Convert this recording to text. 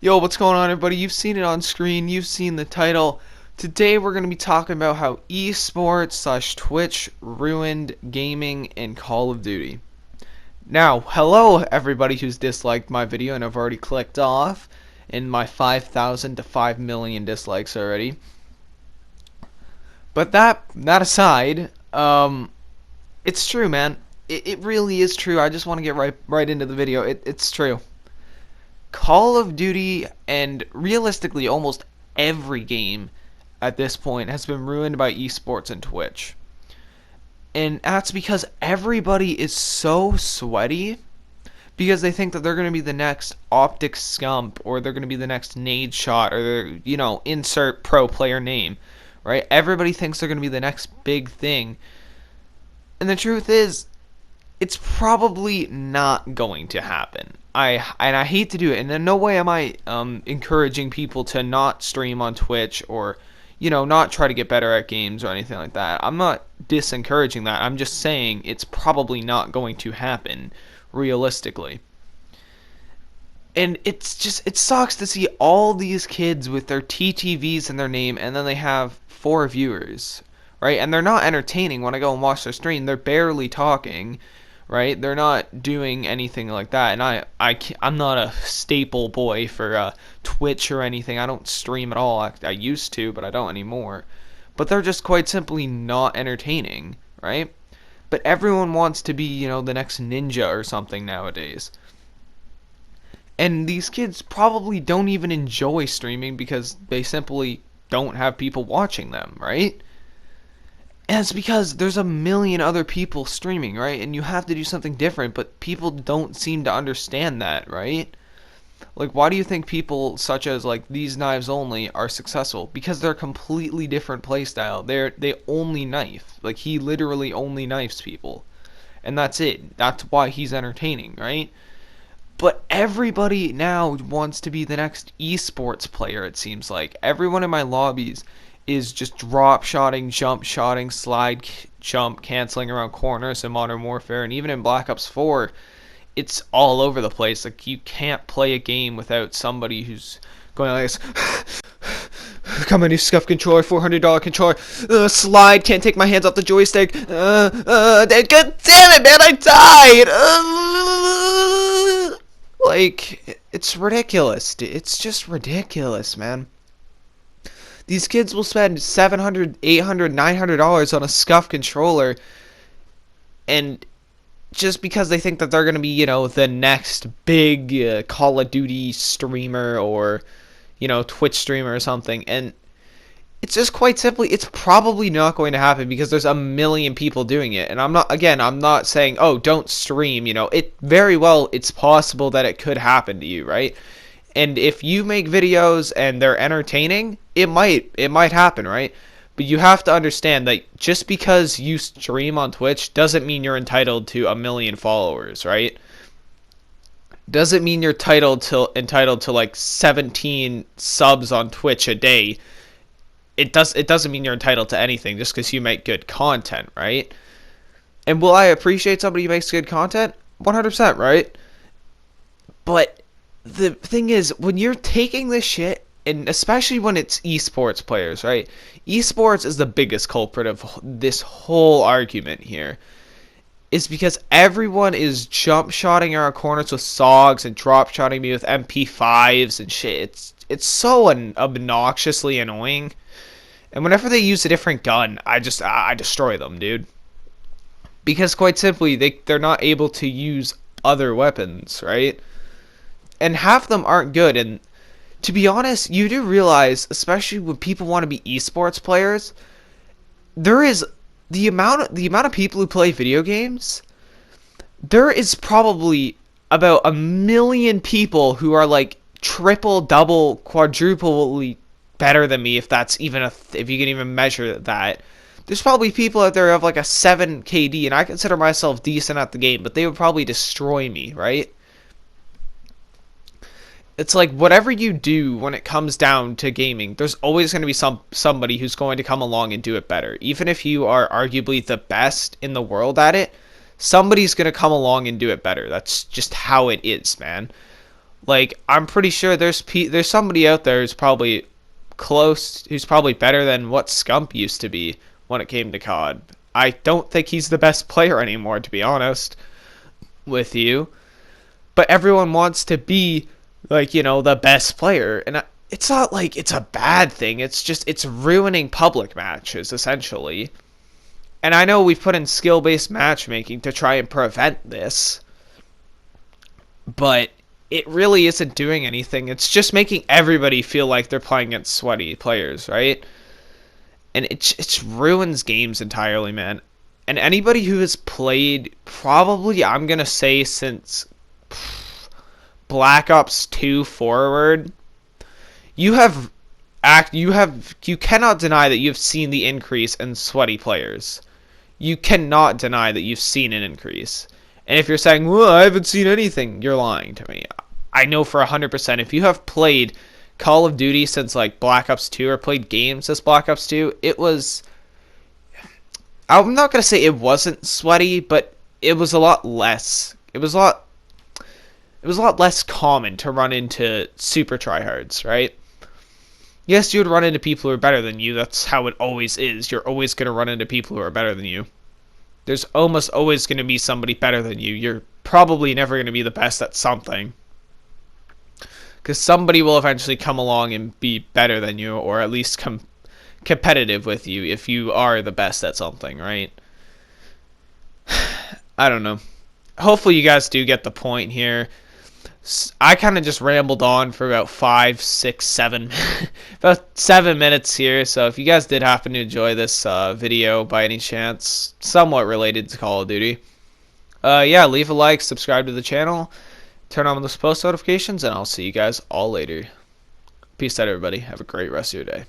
Yo, what's going on, everybody? You've seen it on screen. You've seen the title. Today, we're going to be talking about how esports slash Twitch ruined gaming and Call of Duty. Now, hello, everybody who's disliked my video and have already clicked off in my 5,000 to 5 million dislikes already. But that aside, it's true, man. It really is true. I just want to get right into the video. It's true. Call of Duty and realistically almost every game at this point has been ruined by esports and Twitch. And that's because everybody is so sweaty because they think that they're going to be the next Optic Scump or they're going to be the next Nade Shot or insert pro player name, right? Everybody thinks they're going to be the next big thing. And the truth is, it's probably not going to happen. I hate to do it, and in no way am I encouraging people to not stream on Twitch or not try to get better at games or anything like that. I'm not disencouraging that. I'm just saying it's probably not going to happen realistically. And it sucks to see all these kids with their TTVs in their name and then they have 4 viewers, right? And they're not entertaining. When I go and watch their stream, they're barely talking, right? They're not doing anything like that. And I'm not a staple boy for Twitch or anything. I don't stream at all. I used to, but I don't anymore. But they're just quite simply not entertaining, right? But everyone wants to be, the next ninja or something nowadays. And these kids probably don't even enjoy streaming because they simply don't have people watching them, right? And it's because there's a million other people streaming, right? And you have to do something different, but people don't seem to understand that, right? Like, why do you think people such as, like, These Knives Only are successful? Because they're a completely different playstyle. They only knife. Like, he literally only knifes people. And that's it. That's why he's entertaining, right? But everybody now wants to be the next esports player, it seems like. Everyone in my lobbies is just drop shotting, jump shotting, slide jump, canceling around corners in Modern Warfare, and even in Black Ops 4, it's all over the place. Like, you can't play a game without somebody who's going like this. Got my new Scuff controller, $400 controller. Slide, can't take my hands off the joystick. God damn it, man, I died! Like, it's ridiculous. It's just ridiculous, man. These kids will spend $700, $800, $900 on a Scuff controller, and just because they think that they're going to be, the next big Call of Duty streamer or, Twitch streamer or something. And it's just quite simply, it's probably not going to happen because there's a million people doing it. And I'm not saying, oh, don't stream, It very well, it's possible that it could happen to you, right? And if you make videos and they're entertaining, it might happen, right? But you have to understand that just because you stream on Twitch doesn't mean you're entitled to 1 million followers, right? Doesn't mean you're entitled to like 17 subs on Twitch a day. It doesn't mean you're entitled to anything just because you make good content, right? And will I appreciate somebody who makes good content? 100%, right? But the thing is, when you're taking this shit, and especially when it's esports players, right? Esports is the biggest culprit of this whole argument here. Is because everyone is jump shotting around corners with SOGs and drop shotting me with MP5s and shit. It's so obnoxiously annoying. And whenever they use a different gun, I destroy them, dude. Because quite simply, they're not able to use other weapons, right? And half of them aren't good. And to be honest, you do realize, especially when people want to be esports players, there is the amount of people who play video games. There is probably about 1 million people who are like triple, double, quadruply better than me, if that's even if you can even measure that. There's probably people out there who have like a 7 KD, and I consider myself decent at the game, but they would probably destroy me, right? It's like whatever you do when it comes down to gaming, there's always going to be somebody who's going to come along and do it better. Even if you are arguably the best in the world at it, somebody's going to come along and do it better. That's just how it is, man. Like, I'm pretty sure there's somebody out there who's probably who's probably better than what Scump used to be when it came to COD. I don't think he's the best player anymore, to be honest with you. But everyone wants to be, like, the best player. And it's not like it's a bad thing. It's just, it's ruining public matches, essentially. And I know we've put in skill-based matchmaking to try and prevent this. But it really isn't doing anything. It's just making everybody feel like they're playing against sweaty players, right? And it ruins games entirely, man. And anybody who has played, probably, I'm gonna say, since Black Ops 2 forward, you cannot deny that you've seen the increase in sweaty players. You cannot deny that you've seen an increase. And if you're saying, well, I haven't seen anything, you're lying to me. I know for 100%, if you have played Call of Duty since like Black Ops 2 or played games since Black Ops 2, it was, I'm not going to say it wasn't sweaty, but it was a lot less. It was a lot less common to run into super tryhards, right? Yes, you would run into people who are better than you. That's how it always is. You're always going to run into people who are better than you. There's almost always going to be somebody better than you. You're probably never going to be the best at something. Because somebody will eventually come along and be better than you, or at least competitive with you if you are the best at something, right? I don't know. Hopefully you guys do get the point here. I kind of just rambled on for about 5, 6, 7, about 7 minutes here. So if you guys did happen to enjoy this video by any chance, somewhat related to Call of Duty, yeah, leave a like, subscribe to the channel, turn on those post notifications, and I'll see you guys all later. Peace out, everybody. Have a great rest of your day.